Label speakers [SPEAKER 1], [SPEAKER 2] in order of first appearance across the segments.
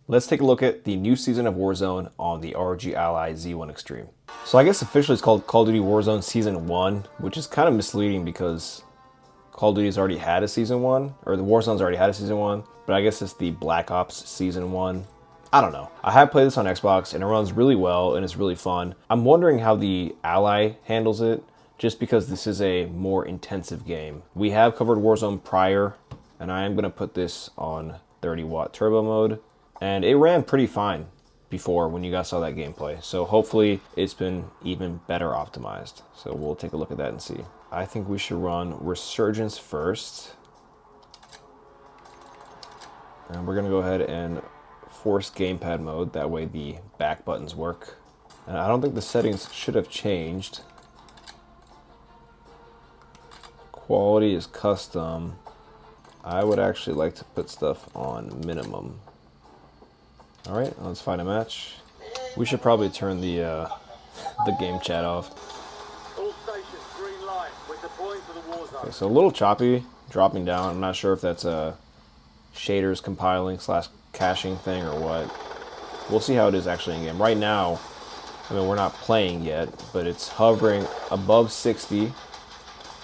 [SPEAKER 1] Let's take a look at the new season of Warzone on the ROG Ally Z1 Extreme. So I guess officially it's called Call of Duty Warzone Season 1, which is kind of misleading because Call of Duty's already had a Season 1, or the Warzone's already had a Season 1, but I guess it's the Black Ops Season 1. I don't know. I have played this on Xbox and it runs really well and it's really fun. I'm wondering how the Ally handles it, just because this is a more intensive game. We have covered Warzone prior, and I am going to put this on 30-watt turbo mode, and it ran pretty fine before when you guys saw that gameplay. So hopefully it's been even better optimized. So we'll take a look at that and see. I think we should run Resurgence first. And we're going to go ahead and force gamepad mode. That way the back buttons work. And I don't think the settings should have changed. Quality is custom. I would actually like to put stuff on minimum. All right, let's find a match. We should probably turn the game chat off.
[SPEAKER 2] All stations, green light. We're deploying to the war zone.
[SPEAKER 1] Okay, so a little choppy, dropping down. I'm not sure if that's a shaders compiling / caching thing or what. We'll see how it is actually in game. Right now, I mean, we're not playing yet, but it's hovering above 60.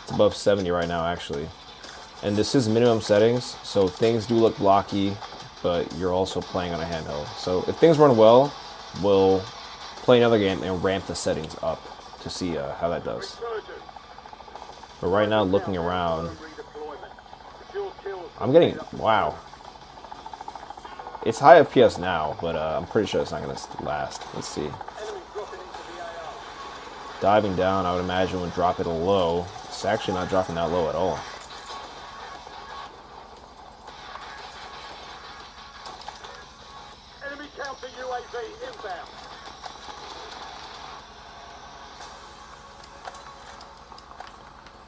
[SPEAKER 1] It's above 70 right now, actually. And this is minimum settings, so things do look blocky, but you're also playing on a handheld. So if things run well, we'll play another game and ramp the settings up to see how that does. But right now, looking around, I'm getting, wow. It's high FPS now, but I'm pretty sure it's not going to last. Let's see. Diving down, I would imagine would drop it low. It's actually not dropping that low at all.
[SPEAKER 2] Enemy counter UAV inbound.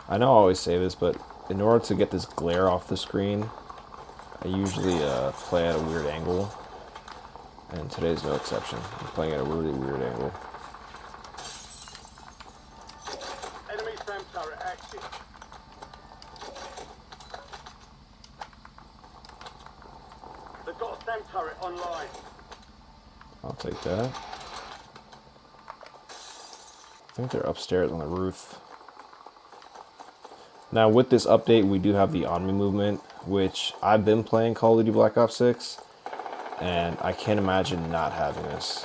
[SPEAKER 1] I know I always say this, but in order to get this glare off the screen, I usually play at a weird angle. And today's no exception. I'm playing at a really weird angle.
[SPEAKER 2] Enemy SAM turret active. They've got a SAM turret online.
[SPEAKER 1] I'll take that. I think they're upstairs on the roof. Now with this update, we do have the on-me movement, which I've been playing Call of Duty Black Ops 6, and I can't imagine not having this.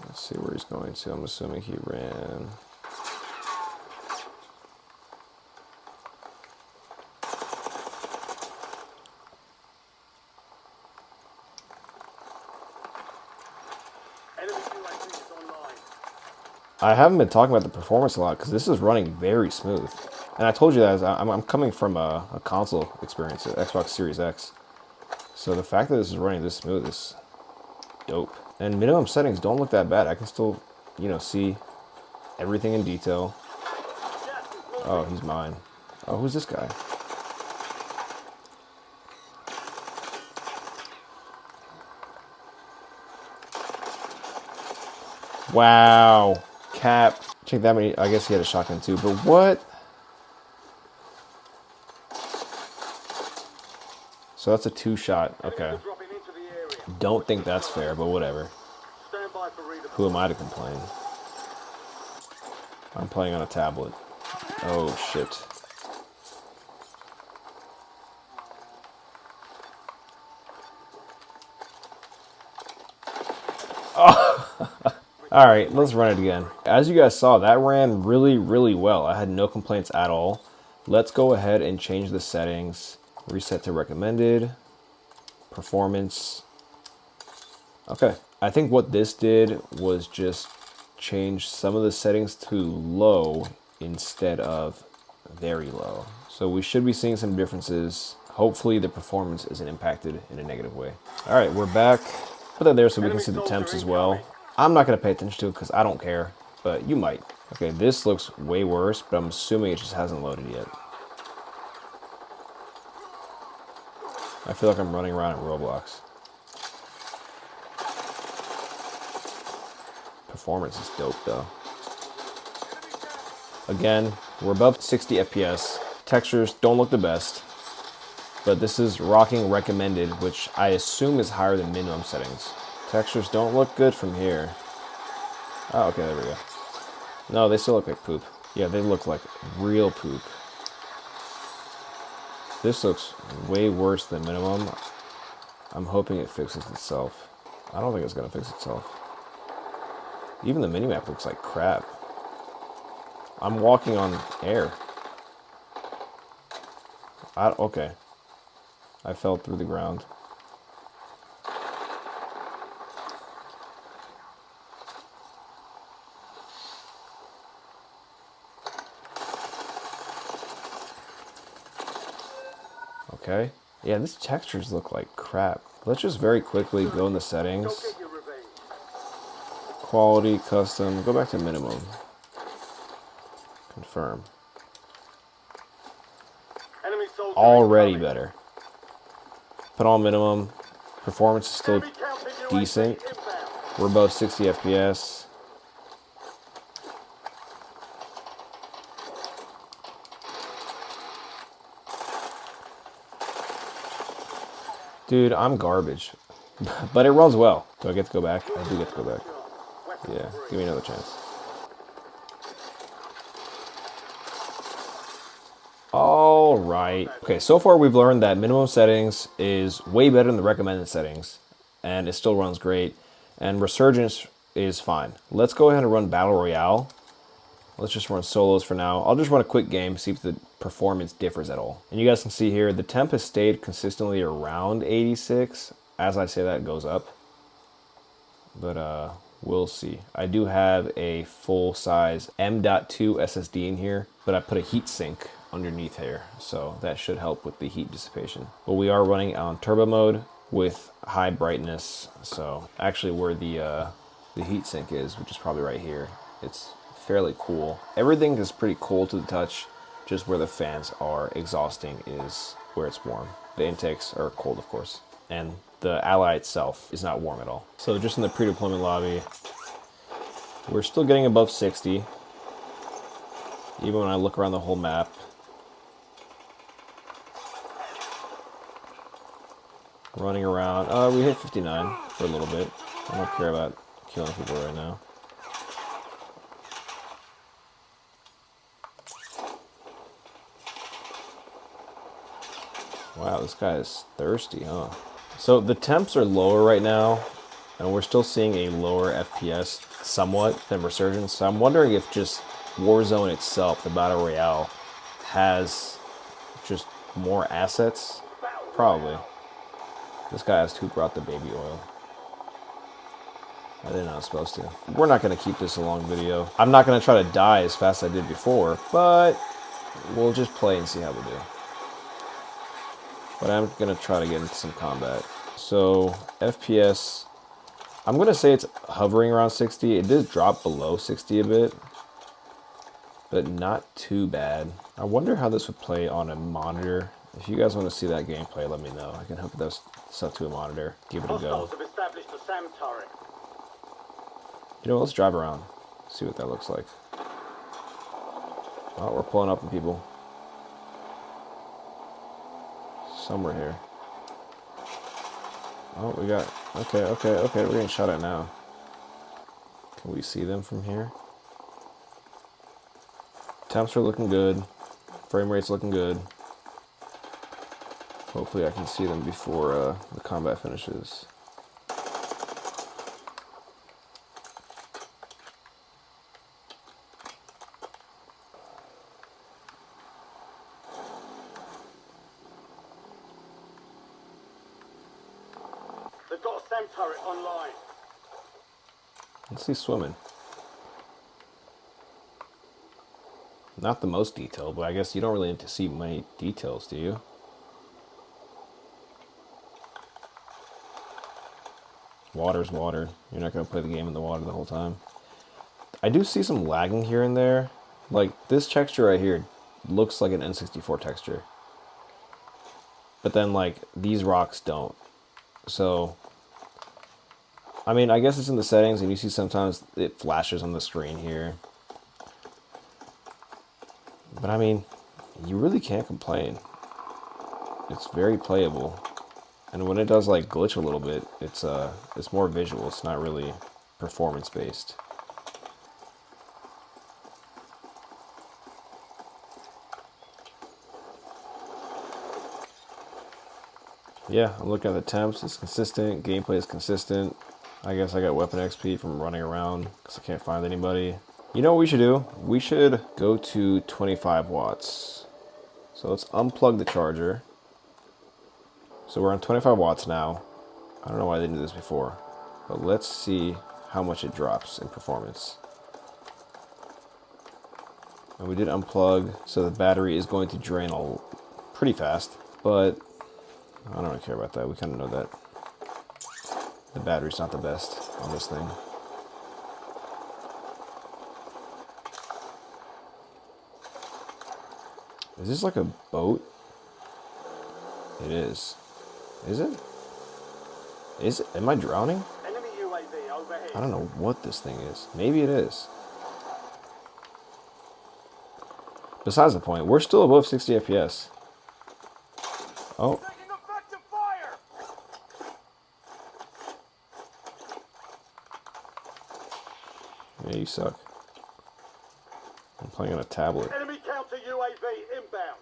[SPEAKER 1] Let's see where he's going to. I'm assuming he ran.
[SPEAKER 2] Enemy UAV is online.
[SPEAKER 1] I haven't been talking about the performance a lot because this is running very smooth. And I told you that I'm coming from a console experience, an Xbox Series X. So the fact that this is running this smooth is dope. And minimum settings don't look that bad. I can still, you know, see everything in detail. Oh, he's mine. Oh, who's this guy? Wow. Cap. Check that many. I guess he had a shotgun too, but what? So that's a 2-shot. Okay.
[SPEAKER 2] Dropping into the area.
[SPEAKER 1] Don't think that's fair, but whatever.
[SPEAKER 2] Stand by for redeployment.
[SPEAKER 1] Who am I to complain? I'm playing on a tablet. Oh, shit. Oh. All right, let's run it again. As you guys saw, that ran really, really well. I had no complaints at all. Let's go ahead and change the settings. Reset to recommended. Performance. Okay. I think what this did was just change some of the settings to low instead of very low. So we should be seeing some differences. Hopefully the performance isn't impacted in a negative way. All right, we're back. Put that there so we can see the temps as well. I'm not going to pay attention to it because I don't care, but you might. Okay, this looks way worse, but I'm assuming it just hasn't loaded yet. I feel like I'm running around in Roblox. Performance is dope though. Again, we're above 60 FPS. Textures don't look the best, but this is rocking recommended, which I assume is higher than minimum settings. Textures don't look good from here. Oh, okay, there we go. No, they still look like poop. Yeah, they look like real poop. This looks way worse than minimum. I'm hoping it fixes itself. I don't think it's gonna fix itself. Even the minimap looks like crap. I'm walking on air. Okay. I fell through the ground. Okay. Yeah, these textures look like crap. Let's just very quickly go in the settings.
[SPEAKER 2] Don't get your revenge.
[SPEAKER 1] Quality, custom, go back to minimum. Confirm.
[SPEAKER 2] Enemy soldier
[SPEAKER 1] Already
[SPEAKER 2] incoming.
[SPEAKER 1] better. Put on minimum. Performance is still
[SPEAKER 2] Enemy counter UAV
[SPEAKER 1] decent.
[SPEAKER 2] inbound.
[SPEAKER 1] We're above 60 FPS. Dude, I'm garbage. But it runs well. Do I get to go back? I do get to go back.
[SPEAKER 2] Weapon
[SPEAKER 1] Yeah,
[SPEAKER 2] free.
[SPEAKER 1] give me another chance. All right. Okay, so far we've learned that minimum settings is way better than the recommended settings, and it still runs great. And Resurgence is fine. Let's go ahead and run Battle Royale. Let's just run solos for now. I'll just run a quick game, see if the performance differs at all. And you guys can see here, the temp has stayed consistently around 86. As I say that, it goes up. But we'll see. I do have a full-size M.2 SSD in here, but I put a heat sink underneath here, so that should help with the heat dissipation. But we are running on turbo mode with high brightness, so actually where the heat sink is, which is probably right here, it's fairly cool. Everything is pretty cool to the touch, just where the fans are exhausting is where it's warm. The intakes are cold, of course, and the Ally itself is not warm at all. So just in the pre-deployment lobby, we're still getting above 60, even when I look around the whole map. Running around, we hit 59 for a little bit. I don't care about killing people right now. Wow, this guy is thirsty, huh? So the temps are lower right now, and we're still seeing a lower FPS somewhat than Resurgence. So I'm wondering if just Warzone itself, the Battle Royale, has just more assets? Probably. This guy asked who brought the baby oil. I didn't know I was supposed to. We're not going to keep this a long video. I'm not going to try to die as fast as I did before, but we'll just play and see how we do. But I'm going to try to get into some combat. So, FPS, I'm going to say it's hovering around 60. It did drop below 60 a bit, but not too bad. I wonder how this would play on a monitor. If you guys want to see that gameplay, let me know. I can hook this up to a monitor, give it a go.
[SPEAKER 2] Hostiles have established a SAM turret.
[SPEAKER 1] You know, let's drive around, see what that looks like. Oh, we're pulling up on people. Somewhere here. Oh, we got... Okay, we're getting shot at now. Can we see them from here? Temps are looking good. Frame rate's looking good. Hopefully I can see them before the combat finishes.
[SPEAKER 2] They've got a SAM turret online.
[SPEAKER 1] Let's see swimming. Not the most detailed, but I guess you don't really need to see many details, do you? Water's water. You're not going to play the game in the water the whole time. I do see some lagging here and there. Like, this texture right here looks like an N64 texture. But then, like, these rocks don't. So, I mean, I guess it's in the settings, and you see sometimes it flashes on the screen here. But I mean, you really can't complain. It's very playable. And when it does like glitch a little bit, it's more visual. It's not really performance based. Yeah, I'm looking at the temps. It's consistent. Gameplay is consistent. I guess I got weapon XP from running around because I can't find anybody. You know what we should do? We should go to 25 watts. So let's unplug the charger. So we're on 25 watts now. I don't know why I didn't do this before, but let's see how much it drops in performance. And we did unplug, so the battery is going to drain pretty fast, but I don't really care about that. We kind of know that the battery's not the best on this thing. Is this like a boat? It is. Is it? Is it? Am I drowning?
[SPEAKER 2] Enemy UAV overhead.
[SPEAKER 1] I don't know what this thing is. Maybe it is. Besides the point, we're still above 60 FPS. Oh.
[SPEAKER 2] Taking effective fire.
[SPEAKER 1] Yeah, you suck. I'm playing on a tablet.
[SPEAKER 2] Enemy counter UAV inbound.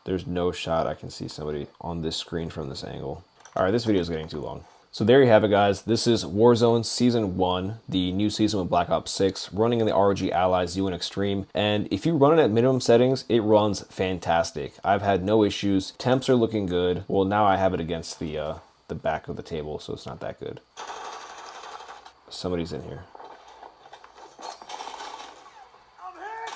[SPEAKER 1] There's no shot I can see somebody on this screen from this angle. All right, this video is getting too long. So there you have it, guys. This is Warzone Season 1, the new season with Black Ops 6, running in the ROG Ally Z1E Extreme. And if you run it at minimum settings, it runs fantastic. I've had no issues. Temps are looking good. Well, now I have it against the back of the table, so it's not that good. Somebody's in here.
[SPEAKER 2] I'm hit.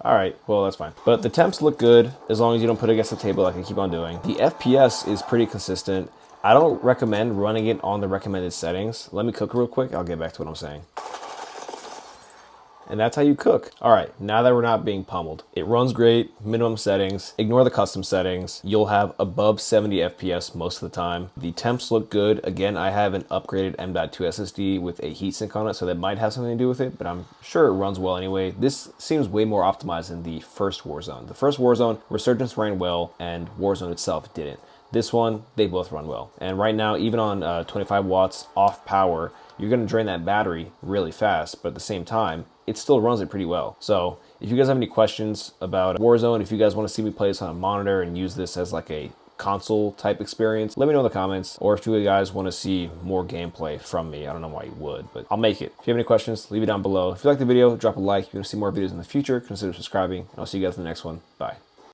[SPEAKER 1] All right, well, that's fine. But the temps look good as long as you don't put it against the table like I keep on doing. The FPS is pretty consistent. I don't recommend running it on the recommended settings. Let me cook real quick. I'll get back to what I'm saying. And that's how you cook. All right, now that we're not being pummeled. It runs great, minimum settings. Ignore the custom settings. You'll have above 70 FPS most of the time. The temps look good. Again, I have an upgraded M.2 SSD with a heatsink on it, so that might have something to do with it, but I'm sure it runs well anyway. This seems way more optimized than the first Warzone. The first Warzone, Resurgence ran well, and Warzone itself didn't. This one, they both run well. And right now, even on 25 watts off power, you're gonna drain that battery really fast, but at the same time, it still runs it pretty well. So if you guys have any questions about Warzone, if you guys wanna see me play this on a monitor and use this as like a console type experience, let me know in the comments. Or if you guys wanna see more gameplay from me, I don't know why you would, but I'll make it. If you have any questions, leave it down below. If you like the video, drop a like. If you wanna see more videos in the future, consider subscribing. And I'll see you guys in the next one. Bye.